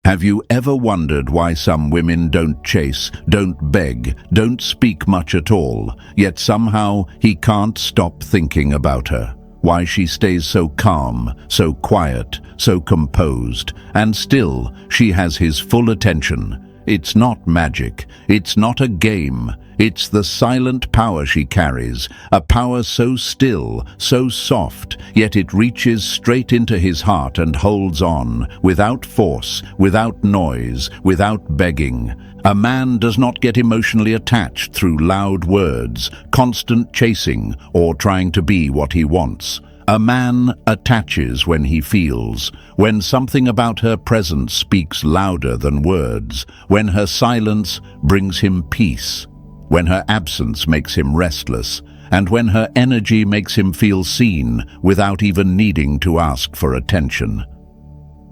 Have you ever wondered why some women don't chase, don't beg, don't speak much at all, yet somehow he can't stop thinking about her? Why she stays so calm, so quiet, so composed, and still she has his full attention. It's not magic, it's not a game, it's the silent power she carries, a power so still, so soft, yet it reaches straight into his heart and holds on, without force, without noise, without begging. A man does not get emotionally attached through loud words, constant chasing, or trying to be what he wants. A man attaches when he feels, when something about her presence speaks louder than words, when her silence brings him peace, when her absence makes him restless, and when her energy makes him feel seen without even needing to ask for attention.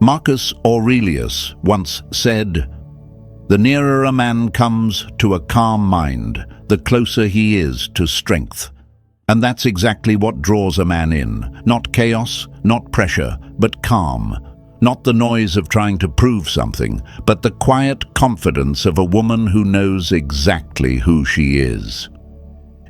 Marcus Aurelius once said, "The nearer a man comes to a calm mind, the closer he is to strength." And that's exactly what draws a man in. Not chaos, not pressure, but calm. Not the noise of trying to prove something, but the quiet confidence of a woman who knows exactly who she is.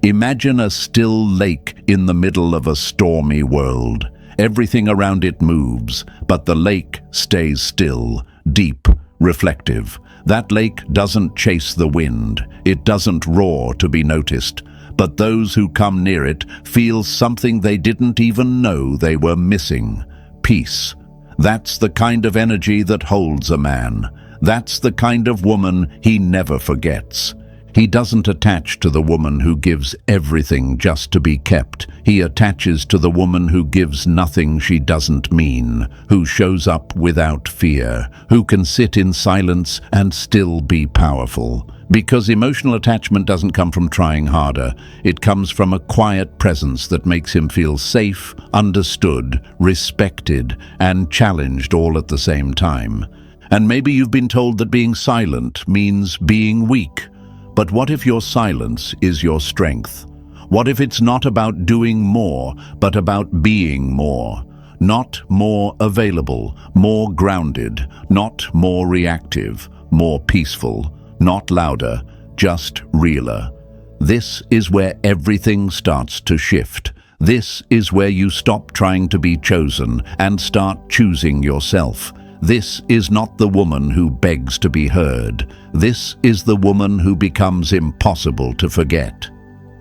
Imagine a still lake in the middle of a stormy world. Everything around it moves, but the lake stays still, deep, reflective. That lake doesn't chase the wind. It doesn't roar to be noticed. But those who come near it feel something they didn't even know they were missing. Peace. That's the kind of energy that holds a man. That's the kind of woman he never forgets. He doesn't attach to the woman who gives everything just to be kept. He attaches to the woman who gives nothing she doesn't mean, who shows up without fear, who can sit in silence and still be powerful. Because emotional attachment doesn't come from trying harder. It comes from a quiet presence that makes him feel safe, understood, respected, and challenged all at the same time. And maybe you've been told that being silent means being weak. But what if your silence is your strength? What if it's not about doing more, but about being more? Not more available, more grounded, not more reactive, more peaceful. Not louder, just realer. This is where everything starts to shift. This is where you stop trying to be chosen and start choosing yourself. This is not the woman who begs to be heard. This is the woman who becomes impossible to forget.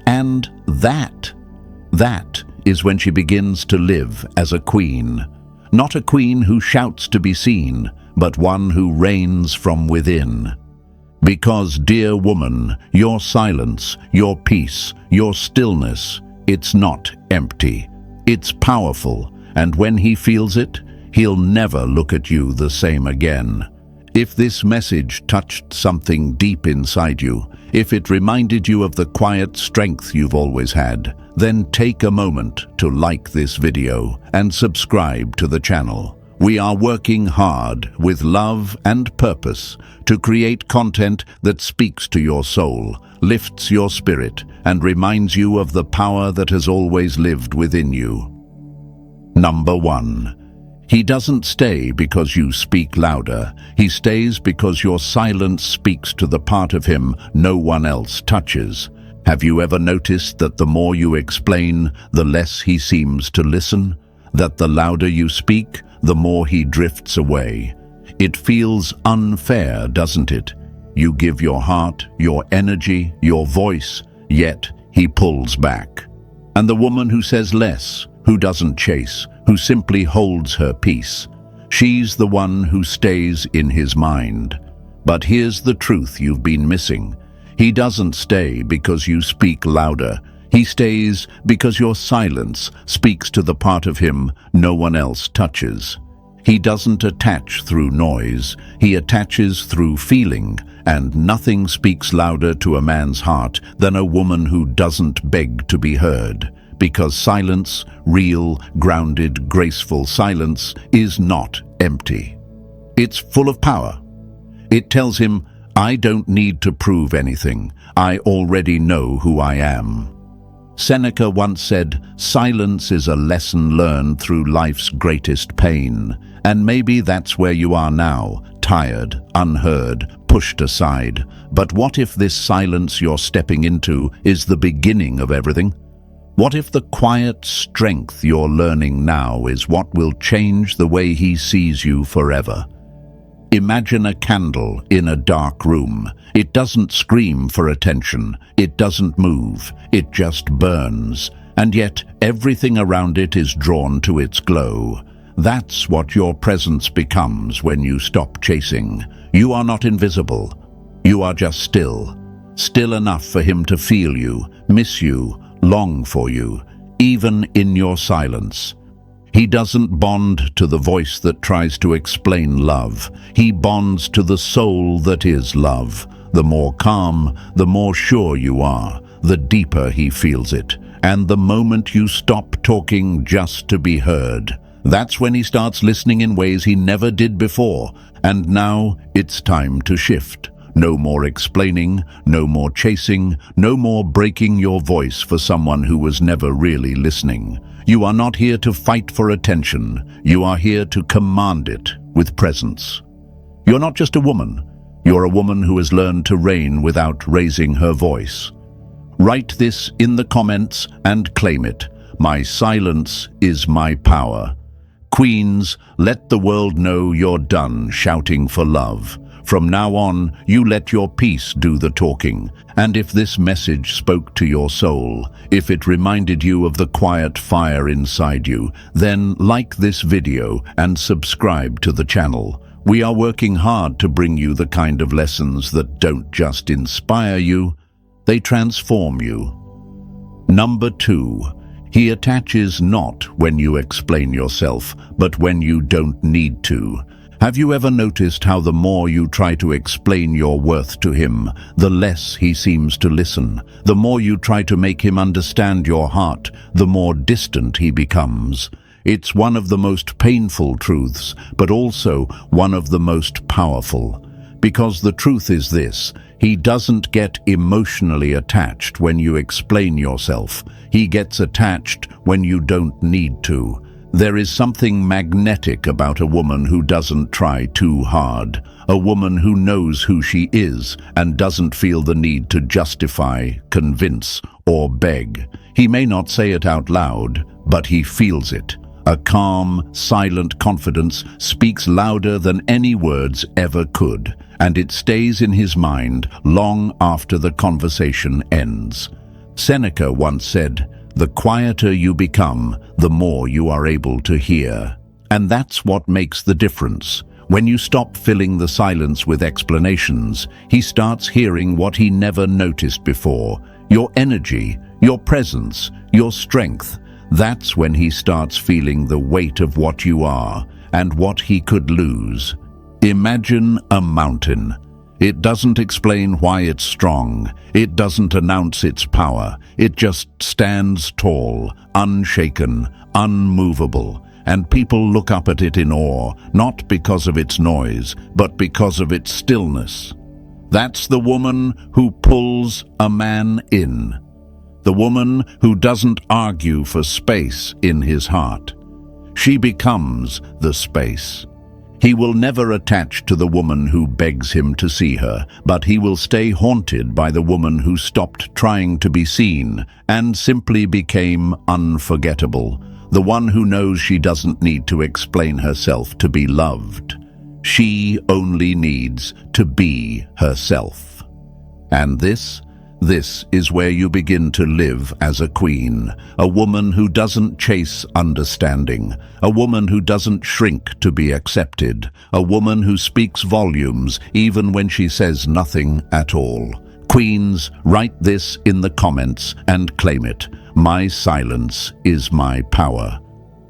And that is when she begins to live as a queen. Not a queen who shouts to be seen, but one who reigns from within. Because, dear woman, your silence, your peace, your stillness, it's not empty. It's powerful, and when he feels it, he'll never look at you the same again. If this message touched something deep inside you, if it reminded you of the quiet strength you've always had, then take a moment to like this video and subscribe to the channel. We are working hard with love and purpose to create content that speaks to your soul, lifts your spirit, and reminds you of the power that has always lived within you. Number 1. He doesn't stay because you speak louder. He stays because your silence speaks to the part of him no one else touches. Have you ever noticed that the more you explain, the less he seems to listen? That the louder you speak, the more he drifts away. It feels unfair, doesn't it? You give your heart, your energy, your voice, yet he pulls back. And the woman who says less, who doesn't chase, who simply holds her peace, she's the one who stays in his mind. But here's the truth you've been missing. He doesn't stay because you speak louder. He stays because your silence speaks to the part of him no one else touches. He doesn't attach through noise, he attaches through feeling, and nothing speaks louder to a man's heart than a woman who doesn't beg to be heard. Because silence, real, grounded, graceful silence, is not empty. It's full of power. It tells him, I don't need to prove anything. I already know who I am. Seneca once said, silence is a lesson learned through life's greatest pain. And maybe that's where you are now, tired, unheard, pushed aside. But what if this silence you're stepping into is the beginning of everything? What if the quiet strength you're learning now is what will change the way he sees you forever? Imagine a candle in a dark room. It doesn't scream for attention. It doesn't move. It just burns. And yet everything around it is drawn to its glow. That's what your presence becomes when you stop chasing. You are not invisible. You are just still. Still enough for him to feel you, miss you, long for you, even in your silence. He doesn't bond to the voice that tries to explain love. He bonds to the soul that is love. The more calm, the more sure you are, the deeper he feels it. And the moment you stop talking just to be heard, that's when he starts listening in ways he never did before. And now it's time to shift. No more explaining, no more chasing, no more breaking your voice for someone who was never really listening. You are not here to fight for attention. You are here to command it with presence. You're not just a woman. You're a woman who has learned to reign without raising her voice. Write this in the comments and claim it. My silence is my power. Queens, let the world know you're done shouting for love. From now on, you let your peace do the talking. And if this message spoke to your soul, if it reminded you of the quiet fire inside you, then like this video and subscribe to the channel. We are working hard to bring you the kind of lessons that don't just inspire you, they transform you. Number 2. He attaches not when you explain yourself, but when you don't need to. Have you ever noticed how the more you try to explain your worth to him, the less he seems to listen? The more you try to make him understand your heart, the more distant he becomes. It's one of the most painful truths, but also one of the most powerful. Because the truth is this: he doesn't get emotionally attached when you explain yourself. He gets attached when you don't need to. There is something magnetic about a woman who doesn't try too hard, a woman who knows who she is and doesn't feel the need to justify, convince, or beg. He may not say it out loud, but he feels it. A calm, silent confidence speaks louder than any words ever could, and it stays in his mind long after the conversation ends. Seneca once said, "The quieter you become, the more you are able to hear." And that's what makes the difference. When you stop filling the silence with explanations, he starts hearing what he never noticed before. Your energy, your presence, your strength. That's when he starts feeling the weight of what you are and what he could lose. Imagine a mountain. It doesn't explain why it's strong. It doesn't announce its power. It just stands tall, unshaken, unmovable. And people look up at it in awe, not because of its noise, but because of its stillness. That's the woman who pulls a man in. The woman who doesn't argue for space in his heart. She becomes the space. He will never attach to the woman who begs him to see her, but he will stay haunted by the woman who stopped trying to be seen and simply became unforgettable. The one who knows she doesn't need to explain herself to be loved. She only needs to be herself. And this is where you begin to live as a queen, a woman who doesn't chase understanding, a woman who doesn't shrink to be accepted, a woman who speaks volumes even when she says nothing at all. Queens, write this in the comments and claim it. My silence is my power.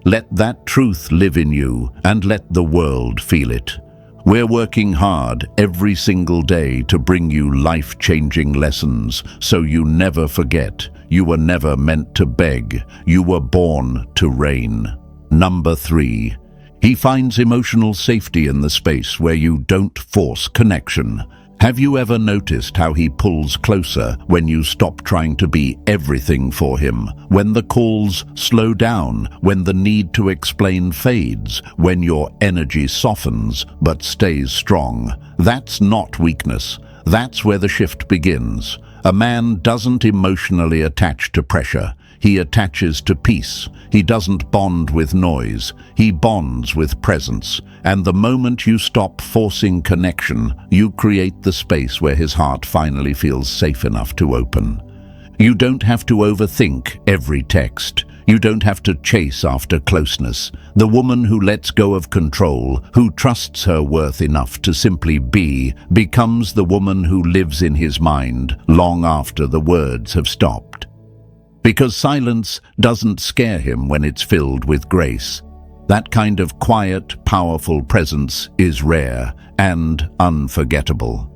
Let that truth live in you and let the world feel it. We're working hard every single day to bring you life-changing lessons, so you never forget. You were never meant to beg. You were born to reign. Number 3. He finds emotional safety in the space where you don't force connection. Have you ever noticed how he pulls closer when you stop trying to be everything for him? When the calls slow down, when the need to explain fades, when your energy softens but stays strong. That's not weakness. That's where the shift begins. A man doesn't emotionally attach to pressure. He attaches to peace. He doesn't bond with noise. He bonds with presence. And the moment you stop forcing connection, you create the space where his heart finally feels safe enough to open. You don't have to overthink every text. You don't have to chase after closeness. The woman who lets go of control, who trusts her worth enough to simply be, becomes the woman who lives in his mind long after the words have stopped. Because silence doesn't scare him when it's filled with grace. That kind of quiet, powerful presence is rare and unforgettable.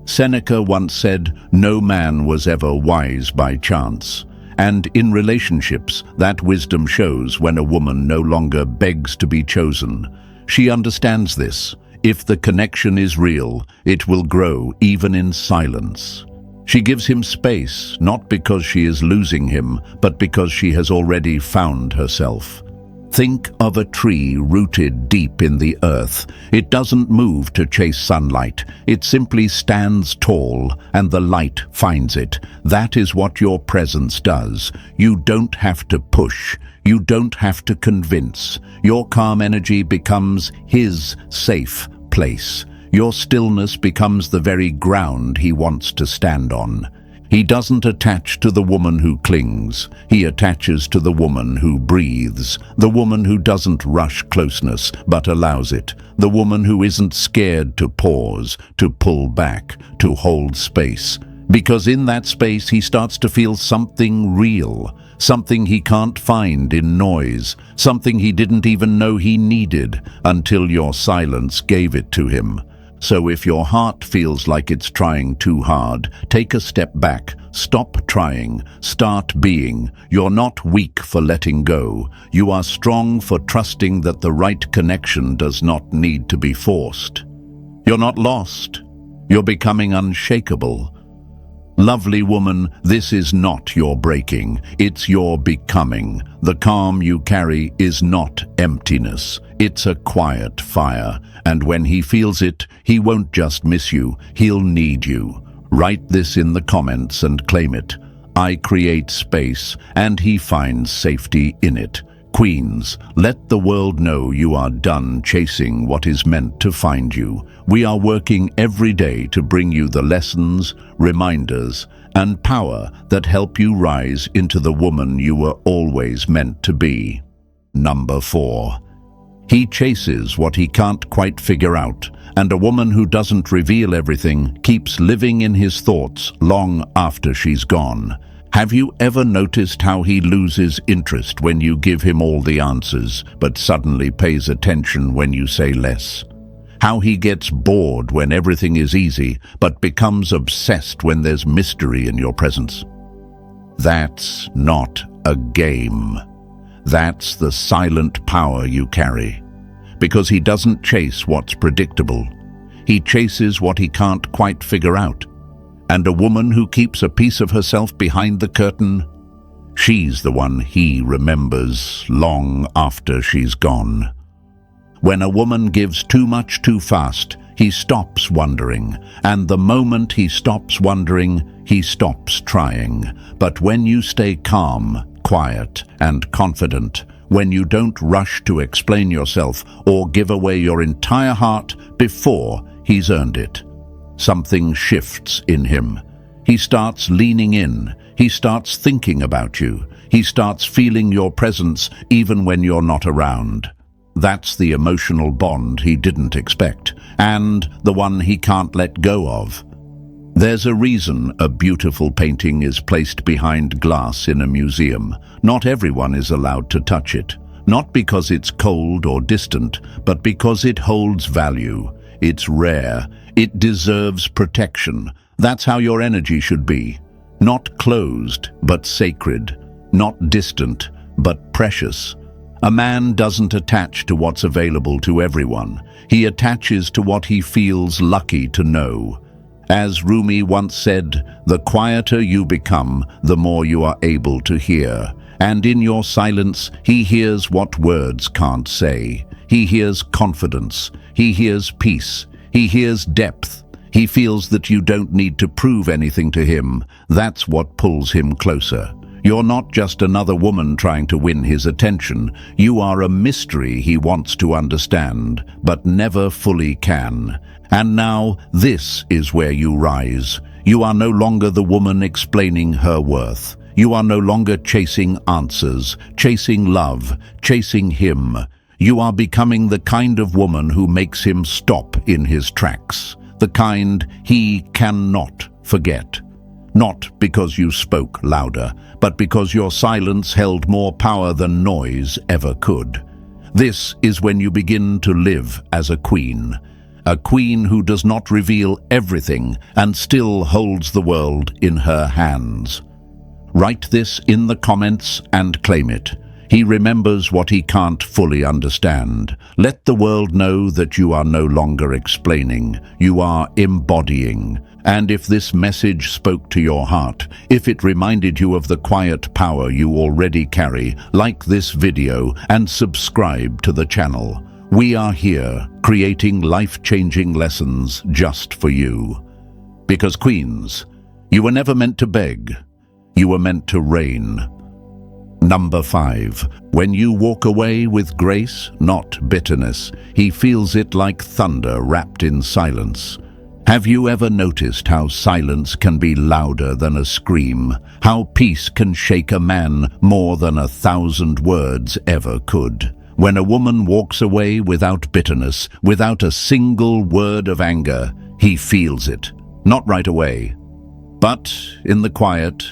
Seneca once said, "No man was ever wise by chance." And in relationships, that wisdom shows when a woman no longer begs to be chosen. She understands this. If the connection is real, it will grow even in silence. She gives him space, not because she is losing him, but because she has already found herself. Think of a tree rooted deep in the earth. It doesn't move to chase sunlight. It simply stands tall, and the light finds it. That is what your presence does. You don't have to push. You don't have to convince. Your calm energy becomes his safe place. Your stillness becomes the very ground he wants to stand on. He doesn't attach to the woman who clings. He attaches to the woman who breathes, the woman who doesn't rush closeness but allows it, the woman who isn't scared to pause, to pull back, to hold space. Because in that space he starts to feel something real, something he can't find in noise, something he didn't even know he needed until your silence gave it to him. So if your heart feels like it's trying too hard, take a step back, stop trying, start being. You're not weak for letting go. You are strong for trusting that the right connection does not need to be forced. You're not lost. You're becoming unshakable. Lovely woman, this is not your breaking, it's your becoming. The calm you carry is not emptiness, it's a quiet fire. And when he feels it, he won't just miss you, he'll need you. Write this in the comments and claim it. I create space, and he finds safety in it. Queens, let the world know you are done chasing what is meant to find you. We are working every day to bring you the lessons, reminders, and power that help you rise into the woman you were always meant to be. Number 4. He chases what he can't quite figure out, and a woman who doesn't reveal everything keeps living in his thoughts long after she's gone. Have you ever noticed how he loses interest when you give him all the answers, but suddenly pays attention when you say less? How he gets bored when everything is easy, but becomes obsessed when there's mystery in your presence? That's not a game. That's the silent power you carry. Because he doesn't chase what's predictable. He chases what he can't quite figure out. And a woman who keeps a piece of herself behind the curtain, she's the one he remembers long after she's gone. When a woman gives too much too fast, he stops wondering. And the moment he stops wondering, he stops trying. But when you stay calm, quiet, and confident, when you don't rush to explain yourself or give away your entire heart before he's earned it, something shifts in him. He starts leaning in. He starts thinking about you. He starts feeling your presence even when you're not around. That's the emotional bond he didn't expect, and the one he can't let go of. There's a reason a beautiful painting is placed behind glass in a museum. Not everyone is allowed to touch it. Not because it's cold or distant, but because it holds value. It's rare. It deserves protection. That's how your energy should be. Not closed, but sacred. Not distant, but precious. A man doesn't attach to what's available to everyone. He attaches to what he feels lucky to know. As Rumi once said, the quieter you become, the more you are able to hear. And in your silence, he hears what words can't say. He hears confidence. He hears peace. He hears depth. He feels that you don't need to prove anything to him. That's what pulls him closer. You're not just another woman trying to win his attention. You are a mystery he wants to understand, but never fully can. And now, this is where you rise. You are no longer the woman explaining her worth. You are no longer chasing answers, chasing love, chasing him. You are becoming the kind of woman who makes him stop in his tracks. The kind he cannot forget. Not because you spoke louder, but because your silence held more power than noise ever could. This is when you begin to live as a queen who does not reveal everything and still holds the world in her hands. Write this in the comments and claim it. He remembers what he can't fully understand. Let the world know that you are no longer explaining, you are embodying. And if this message spoke to your heart, if it reminded you of the quiet power you already carry, like this video and subscribe to the channel. We are here, creating life-changing lessons just for you. Because queens, you were never meant to beg, you were meant to reign. Number 5. When you walk away with grace, not bitterness, he feels it like thunder wrapped in silence. Have you ever noticed how silence can be louder than a scream? How peace can shake a man more than 1,000 words ever could? When a woman walks away without bitterness, without a single word of anger, he feels it. Not right away, but in the quiet,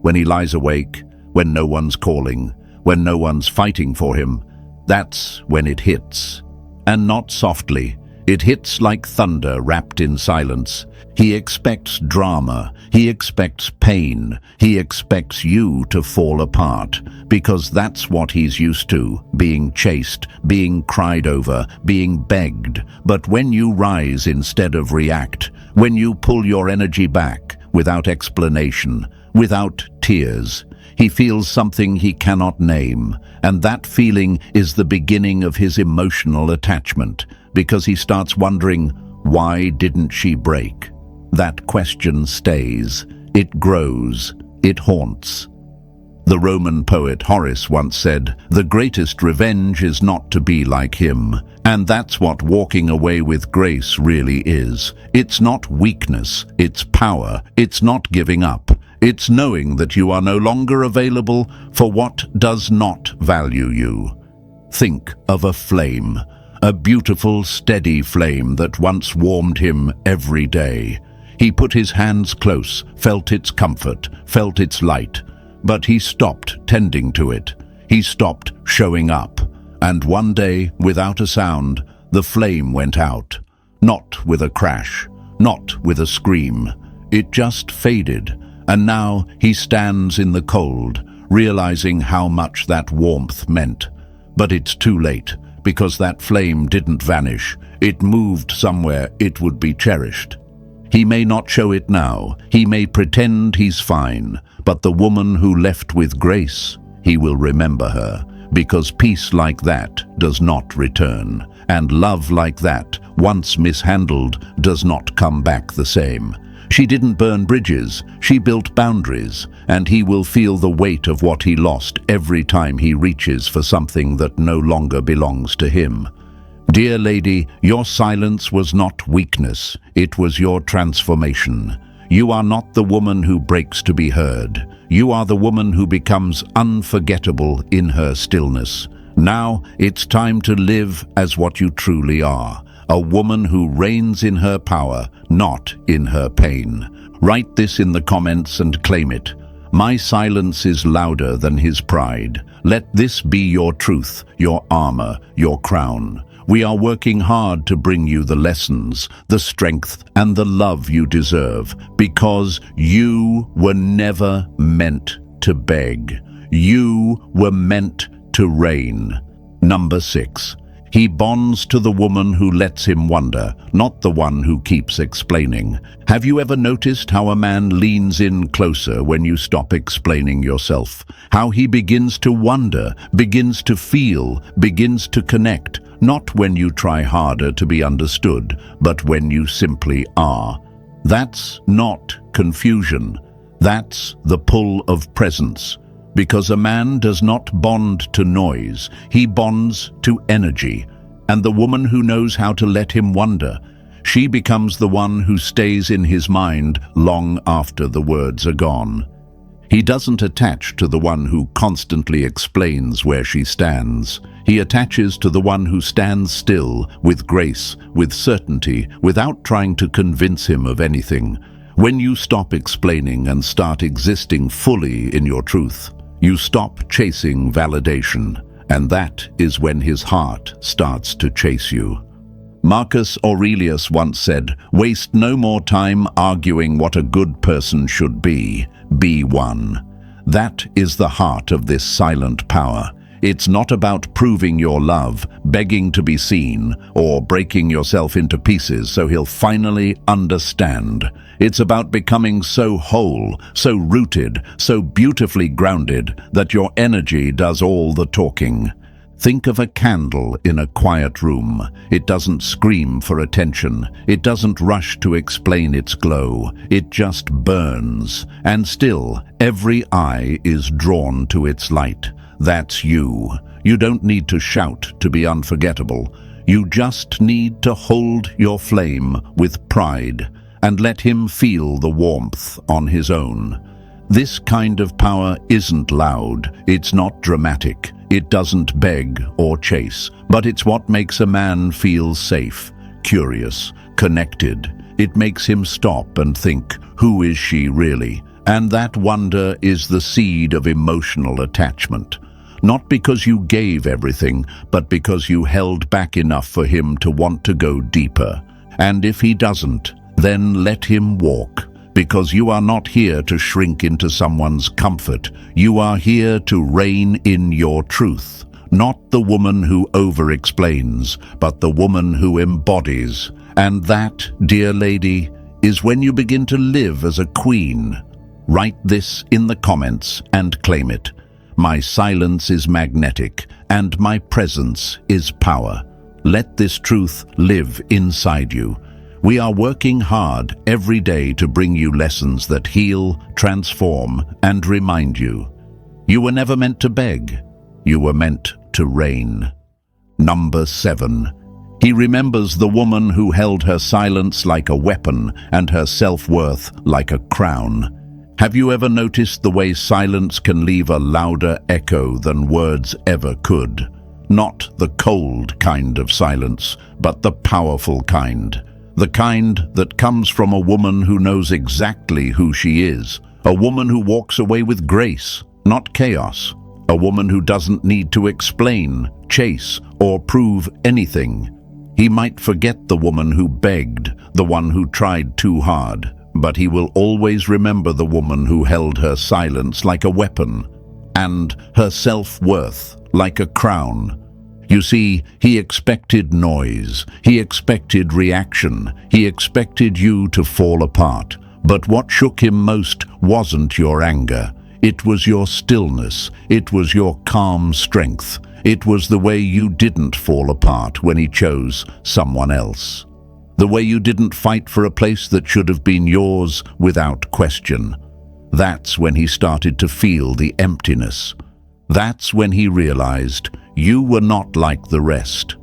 when he lies awake, when no one's calling, when no one's fighting for him, that's when it hits. And not softly. It hits like thunder wrapped in silence. He expects drama. He expects pain. He expects you to fall apart, because that's what he's used to, being chased, being cried over, being begged. But when you rise instead of react, when you pull your energy back without explanation, without tears, he feels something he cannot name, and that feeling is the beginning of his emotional attachment, because he starts wondering, why didn't she break? That question stays, it grows, it haunts. The Roman poet Horace once said, "The greatest revenge is not to be like him." And that's what walking away with grace really is. It's not weakness, it's power, it's not giving up. It's knowing that you are no longer available for what does not value you. Think of a flame, a beautiful, steady flame that once warmed him every day. He put his hands close, felt its comfort, felt its light, but he stopped tending to it. He stopped showing up. And one day, without a sound, the flame went out. Not with a crash, not with a scream. It just faded. And now he stands in the cold, realizing how much that warmth meant. But it's too late, because that flame didn't vanish. It moved somewhere it would be cherished. He may not show it now, he may pretend he's fine, but the woman who left with grace, he will remember her, because peace like that does not return, and love like that, once mishandled, does not come back the same. She didn't burn bridges, she built boundaries, and he will feel the weight of what he lost every time he reaches for something that no longer belongs to him. Dear lady, your silence was not weakness, it was your transformation. You are not the woman who breaks to be heard. You are the woman who becomes unforgettable in her stillness. Now it's time to live as what you truly are. A woman who reigns in her power, not in her pain. Write this in the comments and claim it. My silence is louder than his pride. Let this be your truth, your armor, your crown. We are working hard to bring you the lessons, the strength, and the love you deserve, because you were never meant to beg. You were meant to reign. Number 6. He bonds to the woman who lets him wonder, not the one who keeps explaining. Have you ever noticed how a man leans in closer when you stop explaining yourself? How he begins to wonder, begins to feel, begins to connect, not when you try harder to be understood, but when you simply are. That's not confusion. That's the pull of presence. Because a man does not bond to noise, he bonds to energy. And the woman who knows how to let him wonder, she becomes the one who stays in his mind long after the words are gone. He doesn't attach to the one who constantly explains where she stands. He attaches to the one who stands still, with grace, with certainty, without trying to convince him of anything. When you stop explaining and start existing fully in your truth, you stop chasing validation, and that is when his heart starts to chase you. Marcus Aurelius once said, "Waste no more time arguing what a good person should be one." That is the heart of this silent power. It's not about proving your love, begging to be seen, or breaking yourself into pieces so he'll finally understand. It's about becoming so whole, so rooted, so beautifully grounded that your energy does all the talking. Think of a candle in a quiet room. It doesn't scream for attention. It doesn't rush to explain its glow. It just burns. And still, every eye is drawn to its light. That's you. You don't need to shout to be unforgettable. You just need to hold your flame with pride and let him feel the warmth on his own. This kind of power isn't loud. It's not dramatic. It doesn't beg or chase, but it's what makes a man feel safe, curious, connected. It makes him stop and think, who is she really? And that wonder is the seed of emotional attachment. Not because you gave everything, but because you held back enough for him to want to go deeper. And if he doesn't, then let him walk. Because you are not here to shrink into someone's comfort. You are here to reign in your truth. Not the woman who over-explains, but the woman who embodies. And that, dear lady, is when you begin to live as a queen. Write this in the comments and claim it. My silence is magnetic, and my presence is power. Let this truth live inside you. We are working hard every day to bring you lessons that heal, transform, and remind you. You were never meant to beg. You were meant to reign. Number 7. He remembers the woman who held her silence like a weapon and her self-worth like a crown. Have you ever noticed the way silence can leave a louder echo than words ever could? Not the cold kind of silence, but the powerful kind. The kind that comes from a woman who knows exactly who she is. A woman who walks away with grace, not chaos. A woman who doesn't need to explain, chase, or prove anything. He might forget the woman who begged, the one who tried too hard, but he will always remember the woman who held her silence like a weapon, and her self-worth like a crown. You see, he expected noise, he expected reaction, he expected you to fall apart. But what shook him most wasn't your anger. It was your stillness, it was your calm strength. It was the way you didn't fall apart when he chose someone else. The way you didn't fight for a place that should have been yours without question. That's when he started to feel the emptiness. That's when he realized you were not like the rest.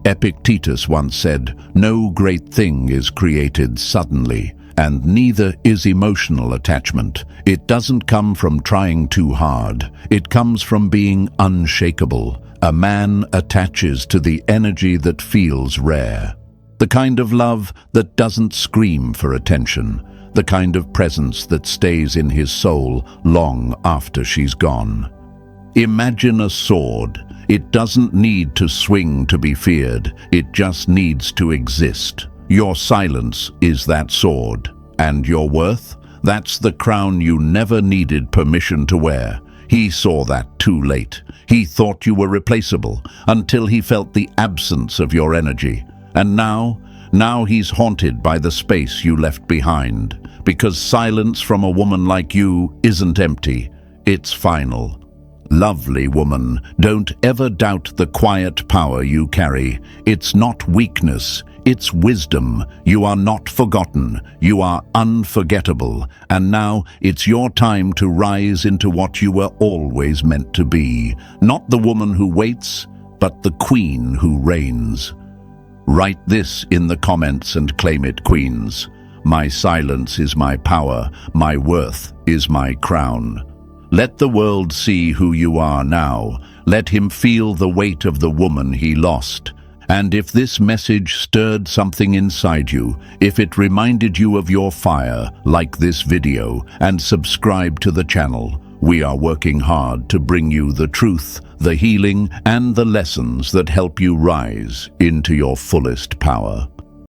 Epictetus once said, "No great thing is created suddenly, and neither is emotional attachment. It doesn't come from trying too hard. It comes from being unshakable. A man attaches to the energy that feels rare. The kind of love that doesn't scream for attention. The kind of presence that stays in his soul long after she's gone. Imagine a sword. It doesn't need to swing to be feared. It just needs to exist. Your silence is that sword. And your worth? That's the crown you never needed permission to wear. He saw that too late. He thought you were replaceable until he felt the absence of your energy. And now he's haunted by the space you left behind, because silence from a woman like you isn't empty, it's final. Lovely woman, don't ever doubt the quiet power you carry. It's not weakness, it's wisdom. You are not forgotten, you are unforgettable. And now it's your time to rise into what you were always meant to be. Not the woman who waits, but the queen who reigns. Write this in the comments and claim it, queens. My silence is my power, my worth is my crown. Let the world see who you are now. Let him feel the weight of the woman he lost. And if this message stirred something inside you, if it reminded you of your fire, like this video and subscribe to the channel. We are working hard to bring you the truth, the healing, and the lessons that help you rise into your fullest power.